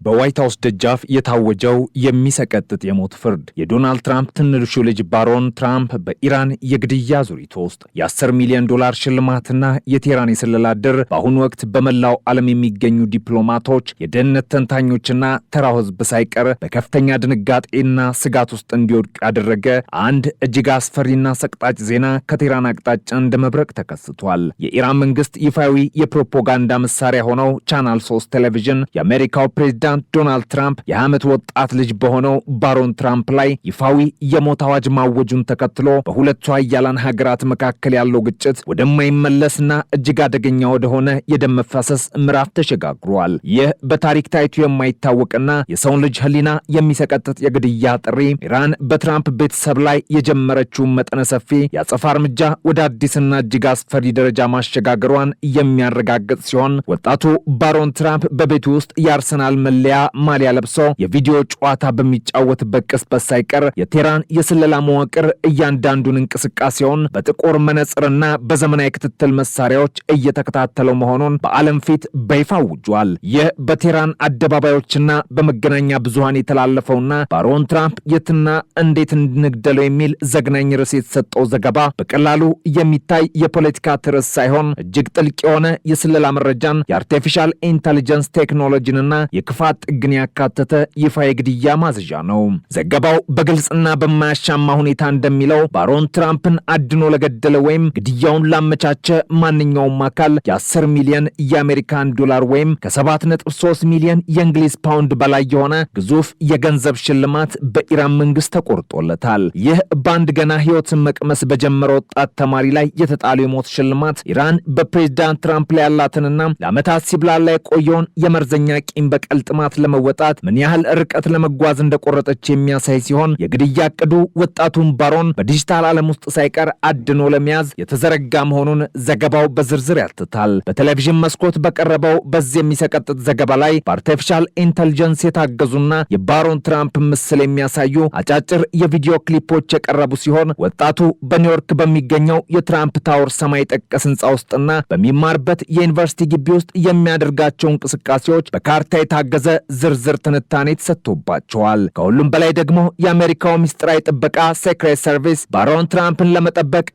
በዋይት ሃውስ ደጃፍ የታወጀው የሚሰቀጥጥ የሞት ፍርድ የዶናልድ ትራምፕ ትንሹ ልጅ ባሮን ትራምፕ በኢራን የግድያ ዙሪት ውስጥ የ10 ሚሊዮን ዶላር ሽልማትና የቴህራን የስለላ ድር በአሁኑ ወቅት በመላው ዓለም የሚገኙ ዲፕሎማቶች፣ የደህንነት ተንታኞችና ተራው ህዝብ ሳይቀር በከፍተኛ ድንጋጤና ስጋት ውስጥ እንዲወድቅ ያደረገ አንድ እጅግ አስፈሪና ሰቅጣጭ ዜና ከቴህራን አቅጣጫ እንደ መብረቅ ተከስቷል። የኢራን መንግስት ይፋዊ የፕሮፓጋንዳ መሳሪያ ሆነው ቻናል 3 ቴሌቪዥን የአሜሪካው ፕሬዝዳንት ዶናልድ ትራምፕ የ20 ወጣት ልጅ በሆነው ባሮን ትራምፕ ላይ ይፋዊ የሞት አዋጅ ማወጁን ተከትሎ በሁለቱ ኃያላን ሀገራት መካከል ያለው ግጭት ወደማይመለስና እጅግ አደገኛ ወደሆነ የደም መፋሰስ ምዕራፍ ተሸጋግሯል። ይህ በታሪክ ታይቶ የማይታወቅና የሰውን ልጅ ህሊና የሚሰቀጥጥ የግድያ ጥሪ ኢራን በትራምፕ ቤተሰብ ላይ የጀመረችውን መጠነ ሰፊ የአጸፋ እርምጃ ወደ አዲስና እጅግ አስፈሪ ደረጃ ማሸጋገሯን የሚያረጋግጥ ሲሆን ወጣቱ ባሮን ትራምፕ በቤቱ ውስጥ የአርሰናል መለያ ማሊያ ለብሶ የቪዲዮ ጨዋታ በሚጫወትበት ቅጽበት ሳይቀር የቴህራን የስለላ መዋቅር እያንዳንዱን እንቅስቃሴውን በጥቁር መነጽርና በዘመናዊ ክትትል መሳሪያዎች እየተከታተለው መሆኑን በዓለም ፊት በይፋ አውጇል። ይህ በቴህራን አደባባዮችና በመገናኛ ብዙሃን የተላለፈውና ባሮን ትራምፕ የትና እንዴት እንግደለው የሚል ዘግናኝ ርዕስ የተሰጠው ዘገባ በቀላሉ የሚታይ የፖለቲካ ትርዕስ ሳይሆን እጅግ ጥልቅ የሆነ የስለላ መረጃን፣ የአርቲፊሻል ኢንተሊጀንስ ቴክኖሎጂንና የክፋት ጥግን ያካተተ ይፋ የግድያ ማዘዣ ነው። ዘገባው በግልጽና በማያሻማ ሁኔታ እንደሚለው ባሮን ትራምፕን አድኖ ለገደለ ወይም ግድያውን ላመቻቸ ማንኛውም አካል የ10 ሚሊዮን የአሜሪካን ዶላር ወይም ከ7.3 ሚሊዮን የእንግሊዝ ፓውንድ በላይ የሆነ ግዙፍ የገንዘብ ሽልማት በኢራን መንግስት ተቆርጦለታል። ይህ በአንድ ገና ህይወትን መቅመስ በጀመረ ወጣት ተማሪ ላይ የተጣለው የሞት ሽልማት ኢራን በፕሬዝዳንት ትራምፕ ላይ ያላትንና ለዓመታት ሲብላላ የቆየውን የመርዘኛ ቂም በቀል ጥማት ለመወጣት ምን ያህል ርቀት ለመጓዝ እንደቆረጠች የሚያሳይ ሲሆን የግድያ ዕቅዱ ወጣቱን ባሮን በዲጂታል ዓለም ውስጥ ሳይቀር አድኖ ለመያዝ የተዘረጋ መሆኑን ዘገባው በዝርዝር ያትታል። በቴሌቪዥን መስኮት በቀረበው በዚህ የሚሰቀጥጥ ዘገባ ላይ በአርቲፊሻል ኢንተሊጀንስ የታገዙና የባሮን ትራምፕ ምስል የሚያሳዩ አጫጭር የቪዲዮ ክሊፖች የቀረቡ ሲሆን ወጣቱ በኒውዮርክ በሚገኘው የትራምፕ ታወር ሰማይ ጠቀስ ህንፃ ውስጥና በሚማርበት የዩኒቨርሲቲ ግቢ ውስጥ የሚያደርጋቸው እንቅስቃሴዎች በካርታ የታገዘ ዝርዝር ትንታኔ ተሰጥቶባቸዋል። ከሁሉም በላይ ደግሞ የአሜሪካው ምስጢራዊ ጥበቃ ሴክሬት ሰርቪስ ባሮን ትራምፕን ለመጠበቅ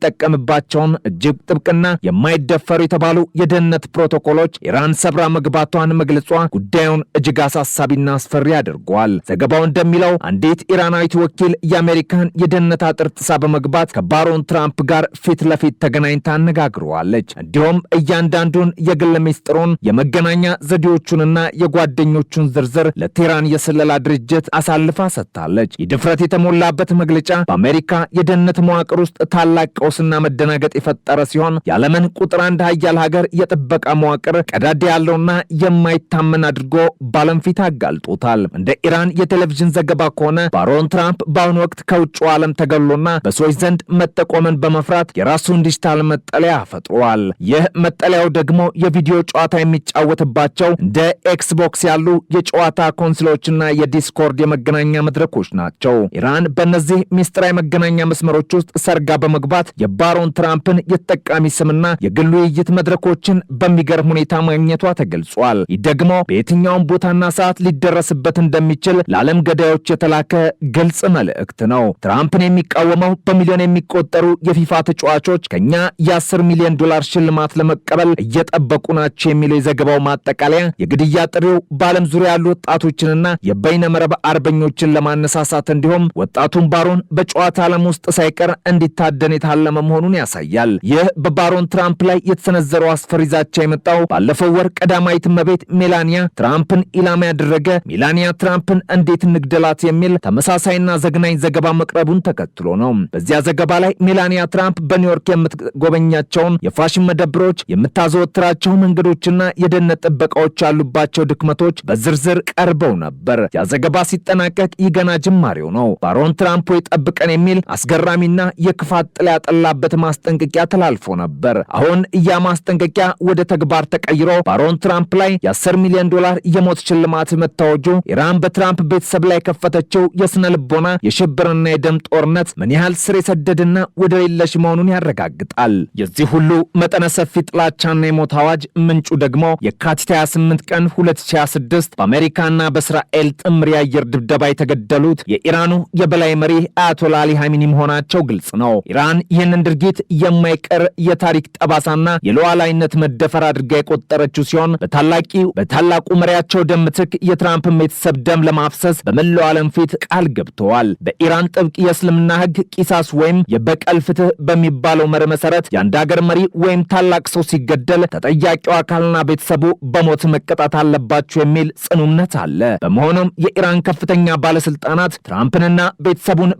የሚጠቀምባቸውን እጅግ ጥብቅና የማይደፈሩ የተባሉ የደህንነት ፕሮቶኮሎች ኢራን ሰብራ መግባቷን መግለጿ ጉዳዩን እጅግ አሳሳቢና አስፈሪ አድርጓል። ዘገባው እንደሚለው አንዲት ኢራናዊት ወኪል የአሜሪካን የደህንነት አጥር ጥሳ በመግባት ከባሮን ትራምፕ ጋር ፊት ለፊት ተገናኝታ አነጋግረዋለች። እንዲሁም እያንዳንዱን የግል ምስጢሩን፣ የመገናኛ ዘዴዎቹንና የጓደኞቹን ዝርዝር ለቴህራን የስለላ ድርጅት አሳልፋ ሰጥታለች። የድፍረት የተሞላበት መግለጫ በአሜሪካ የደህንነት መዋቅር ውስጥ ታላቅ ቀውስና መደናገጥ የፈጠረ ሲሆን የዓለምን ቁጥር አንድ ሀያል ሀገር የጥበቃ መዋቅር ቀዳዳ ያለውና የማይታመን አድርጎ በዓለም ፊት አጋልጦታል። እንደ ኢራን የቴሌቪዥን ዘገባ ከሆነ ባሮን ትራምፕ በአሁኑ ወቅት ከውጭው ዓለም ተገሎና በሰዎች ዘንድ መጠቆምን በመፍራት የራሱን ዲጂታል መጠለያ ፈጥሯል። ይህ መጠለያው ደግሞ የቪዲዮ ጨዋታ የሚጫወትባቸው እንደ ኤክስቦክስ ያሉ የጨዋታ ኮንሶሎችና የዲስኮርድ የመገናኛ መድረኮች ናቸው። ኢራን በእነዚህ ሚስጥራዊ መገናኛ መስመሮች ውስጥ ሰርጋ በመግባት የባሮን ትራምፕን የተጠቃሚ ስምና የግል ውይይት መድረኮችን በሚገርም ሁኔታ ማግኘቷ ተገልጿል። ይህ ደግሞ በየትኛውም ቦታና ሰዓት ሊደረስበት እንደሚችል ለዓለም ገዳዮች የተላከ ግልጽ መልእክት ነው። ትራምፕን የሚቃወመው በሚሊዮን የሚቆጠሩ የፊፋ ተጫዋቾች ከኛ የ10 ሚሊዮን ዶላር ሽልማት ለመቀበል እየጠበቁ ናቸው የሚለው የዘገባው ማጠቃለያ የግድያ ጥሪው በዓለም ዙሪያ ያሉ ወጣቶችንና የበይነመረብ አርበኞችን ለማነሳሳት እንዲሁም ወጣቱን ባሮን በጨዋታ ዓለም ውስጥ ሳይቀር እንዲታደን የታለመ መሆኑን ያሳያል። ይህ በባሮን ትራምፕ ላይ የተሰነዘረው አስፈሪ ዛቻ የመጣው ባለፈው ወር ቀዳማዊት እመቤት ሜላኒያ ትራምፕን ኢላማ ያደረገ ሜላኒያ ትራምፕን እንዴት እንግደላት የሚል ተመሳሳይና ዘግናኝ ዘገባ መቅረቡን ተከትሎ ነው። በዚያ ዘገባ ላይ ሜላኒያ ትራምፕ በኒውዮርክ የምትጎበኛቸውን የፋሽን መደብሮች፣ የምታዘወትራቸው መንገዶችና የደህንነት ጥበቃዎች ያሉባቸው ድክመቶች በዝርዝር ቀርበው ነበር። ያ ዘገባ ሲጠናቀቅ ይህ ገና ጅማሬው ነው። ባሮን ትራምፕ ይጠብቀን የሚል አስገራሚና የክፋት ጥላ ያጠላበት ማስጠንቀቂያ ተላልፎ ነበር። አሁን ያ ማስጠንቀቂያ ወደ ተግባር ተቀይሮ ባሮን ትራምፕ ላይ የ10 ሚሊዮን ዶላር የሞት ሽልማት መታወጁ ኢራን በትራምፕ ቤተሰብ ላይ ከፈተችው የስነ ልቦና የሽብርና የደም ጦርነት ምን ያህል ስር የሰደድና ወደ ሌለሽ መሆኑን ያረጋግጣል። የዚህ ሁሉ መጠነ ሰፊ ጥላቻና የሞት አዋጅ ምንጩ ደግሞ የካቲት 28 ቀን 2026 2026 በአሜሪካና በእስራኤል ጥምር የአየር ድብደባ የተገደሉት የኢራኑ የበላይ መሪ አያቶላ አሊ ኻሜኒ መሆናቸው ግልጽ ነው። ኢራን ይህንን ድርጊት የማይቀር የታሪክ ጠባሳና የሉዓላዊነት መደፈር አድርጋ የቆጠረችው ሲሆን በታላቁ መሪያቸው ደም ምትክ የትራምፕ ቤተሰብ ደም ለማፍሰስ በመላው ዓለም ፊት ቃል ገብተዋል። በኢራን ጥብቅ የእስልምና ሕግ ቂሳስ ወይም የበቀል ፍትህ በሚባለው መርህ መሰረት የአንድ ሀገር መሪ ወይም ታላቅ ሰው ሲገደል ተጠያቂው አካልና ቤተሰቡ በሞት መቀጣት አለባቸው የሚል ጽኑ እምነት አለ። በመሆኑም የኢራን ከፍተኛ ባለስልጣናት ትራምፕንና ቤተሰቡን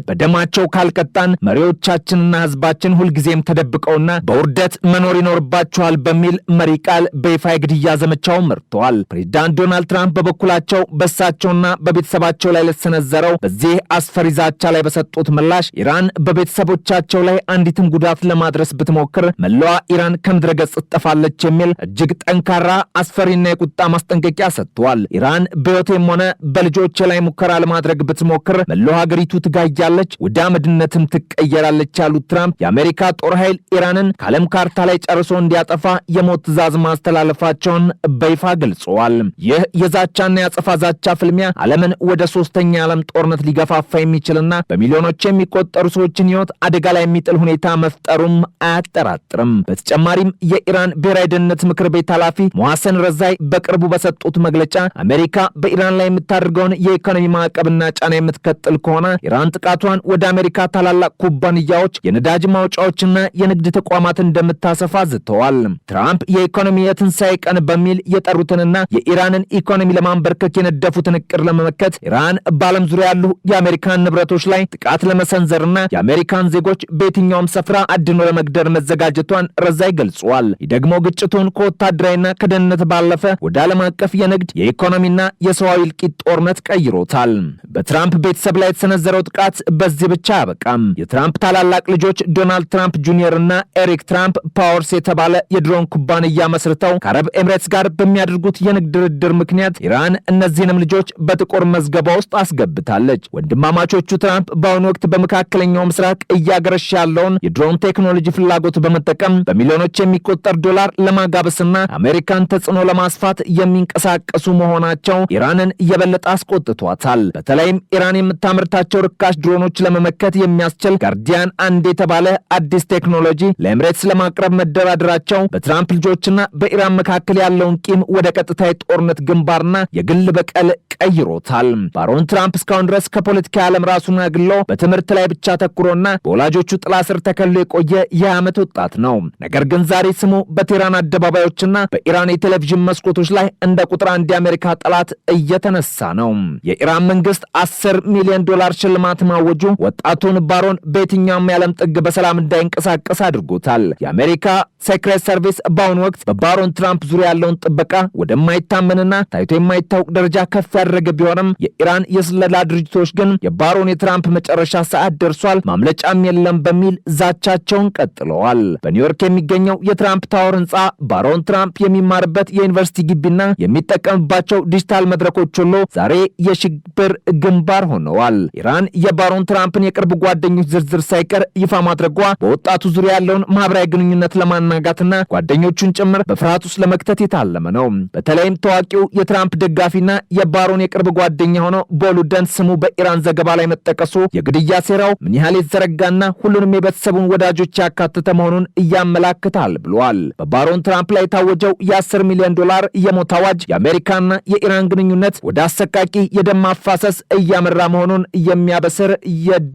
በደማቸው ካልቀጣን መሪዎቻችንና ህዝባችን ሁልጊዜም ተደብቀውና በውርደት መኖር ይኖርባቸዋል በሚል መሪ ቃል በይፋ የግድያ ዘመቻውን መርተዋል። ፕሬዚዳንት ዶናልድ ትራምፕ በበኩላቸው በእሳቸውና በቤተሰባቸው ላይ ለተሰነዘረው በዚህ አስፈሪ ዛቻ ላይ በሰጡት ምላሽ ኢራን በቤተሰቦቻቸው ላይ አንዲትም ጉዳት ለማድረስ ብትሞክር መላዋ ኢራን ከምድረ ገጽ ትጠፋለች የሚል እጅግ ጠንካራ አስፈሪና የቁጣ ማስጠንቀቂያ ሰጥቷል። ኢራን በሕይወቴም ሆነ በልጆቼ ላይ ሙከራ ለማድረግ ብትሞክር መላዋ ሀገሪቱ ትጋያለች፣ ወደ አመድነትም ትቀየራለች ያሉት ትራምፕ የአሜሪካ ጦር ኃይል ኢራንን ከዓለም ካርታ ላይ ጨርሶ እንዲያጠፋ የሞት ትዕዛዝ ማስተላለፋቸውን በይፋ ገልጸዋል። ይህ የዛቻና የአጸፋ ዛቻ ፍልሚያ ዓለምን ወደ ሶስተኛ የዓለም ጦርነት ሊገፋፋ የሚችልና በሚሊዮኖች የሚቆጠሩ ሰዎችን ሕይወት አደጋ ላይ የሚጥል ሁኔታ መፍጠሩም አያጠራጥርም። በተጨማሪም የኢራን ብሔራዊ ደህንነት ምክር ቤት ኃላፊ ሞሐሰን ረዛይ በቅርቡ በሰጡት መግለጫ አሜሪካ በኢራን ላይ የምታደርገውን የኢኮኖሚ ማዕቀብና ጫና የምትቀጥል ከሆነ ኢራን ጥቃቷን ወደ አሜሪካ ታላላቅ ኩባንያዎች፣ የነዳጅ ማውጫዎችና የንግድ ተቋማት እንደምታሰፋ ዝተዋል። ትራምፕ የኢኮኖሚ የትንሣኤ ቀን በሚል የጠሩትንና የኢራንን ኢኮኖሚ ለማንበርከክ የነደፉትን እቅድ ለመመከት ኢራን በዓለም ዙሪያ ያሉ የአሜሪካን ንብረቶች ላይ ጥቃት ለመሰንዘርና የአሜሪካን ዜጎች በየትኛውም ስፍራ አድኖ ለመግደር መዘጋጀቷን ረዛይ ገልጿል። ይህ ደግሞ ግጭቱን ከወታደራዊና ከደህንነት ባለፈ ወደ ዓለም አቀፍ የንግድ የኢኮኖሚና የሰዋዊ እልቂት ጦርነት ቀይሮታል። በትራምፕ ቤተሰብ ላይ የተሰነዘረው ጥቃት በዚህ ብቻ አያበቃም። የትራምፕ ታላላቅ ልጆች ዶናልድ ትራምፕ ጁኒየር እና ኤሪክ ትራምፕ ፓወርስ የተባለ የድሮን ኩባንያ መስርተው ከአረብ ኤምሬትስ ጋር በሚያደርጉት የንግድ ድርድር ምክንያት ኢራን እነዚህንም ልጆች በጥቁር መዝገባ ውስጥ አስገብታለች። ወንድማማቾቹ ትራምፕ በአሁኑ ወቅት በመካከለኛው ምስራቅ እያገረሽ ያለውን የድሮን ቴክኖሎጂ ፍላጎት በመጠቀም በሚሊዮኖች የሚቆጠር ዶላር ለማጋበስና አሜሪካን ተጽዕኖ ለማስፋት የሚንቀሳቀሱ መሆናቸው ኢራንን እየበለጠ አስቆጥቷታል። በተለይም ኢራን የምታመርታቸው ርካሽ ድሮኖች ለመመከት የሚያስችል ጋርዲያን አንድ የተባለ አዲስ ቴክኖሎጂ ለኤምሬትስ ለማቅረብ መደራደራቸው በትራምፕ ልጆችና በኢራን መካከል ያለውን ቂም ወደ ቀጥታ የጦርነት ግንባርና የግል በቀል ቀይሮታል። ባሮን ትራምፕ እስካሁን ድረስ ከፖለቲካ ዓለም ራሱን አግሎ በትምህርት ላይ ብቻ ተኩሮና በወላጆቹ ጥላ ስር ተከሎ የቆየ የ20 ወጣት ነው። ነገር ግን ዛሬ ስሙ በቴህራን አደባባዮችና በኢራን የቴሌቪዥን መስኮቶች ላይ እንደ ቁጥር አንድ የአሜሪካ ጠላት እየተነሳ ነው። የኢራን መንግስት $10 ሚሊዮን ሽልማት ማወጁ ወጣቱን ባሮን በየትኛውም የዓለም ጥግ በሰላም እንዳይንቀሳቀስ አድርጎታል። የአሜሪካ ሴክሬት ሰርቪስ በአሁኑ ወቅት በባሮን ትራምፕ ዙሪያ ያለውን ጥበቃ ወደማይታመንና ታይቶ የማይታወቅ ደረጃ ከፍ ያደረገ ቢሆንም የኢራን የስለላ ድርጅቶች ግን የባሮን የትራምፕ መጨረሻ ሰዓት ደርሷል፣ ማምለጫም የለም በሚል ዛቻቸውን ቀጥለዋል። በኒውዮርክ የሚገኘው የትራምፕ ታወር ህንፃ ባሮን ትራምፕ የሚማርበት የዩኒቨርሲቲ ግቢና የሚጠቀምባቸው ዲጂታል መድረኮች ሁሉ ዛሬ የሽብር ግንባር ሆነዋል። ኢራን የባሮን ትራምፕን የቅርብ ጓደኞች ዝርዝር ሳይቀር ይፋ ማድረጓ በወጣቱ ዙሪያ ያለውን ማህበራዊ ግንኙነት ለማናጋትና ጓደኞቹን ጭምር በፍርሃት ውስጥ ለመክተት የታለመ ነው። በተለይም ታዋቂው የትራምፕ ደጋፊና የባሮን የቅርብ ጓደኛ ሆነው ቦሉደን ስሙ በኢራን ዘገባ ላይ መጠቀሱ የግድያ ሴራው ምን ያህል የተዘረጋና ሁሉንም የቤተሰቡን ወዳጆች ያካተተ መሆኑን እያመላክታል ብሏል። በባሮን ትራምፕ ላይ የታወጀው የ$10 ሚሊዮን የሞት አዋጅ የአሜሪካና የኢራን ግንኙነት ወደ አሰቃቂ የደም ማፋሰስ እያመራ መሆኑን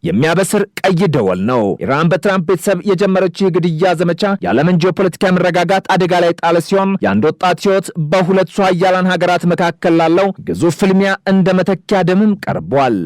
የሚያበስር ቀይ ደወል ነው። ኢራን በትራምፕ ቤተሰብ የጀመረችው የግድያ ዘመቻ የዓለምን ጂኦፖለቲካዊ መረጋጋት አደጋ ላይ ጣለ ሲሆን የአንድ ወጣት ሕይወት በሁለቱ ሀያላን ሀገራት መካከል ላለው ግዙፍ ፍልሚያ እንደ መተኪያ ደምም ቀርቧል።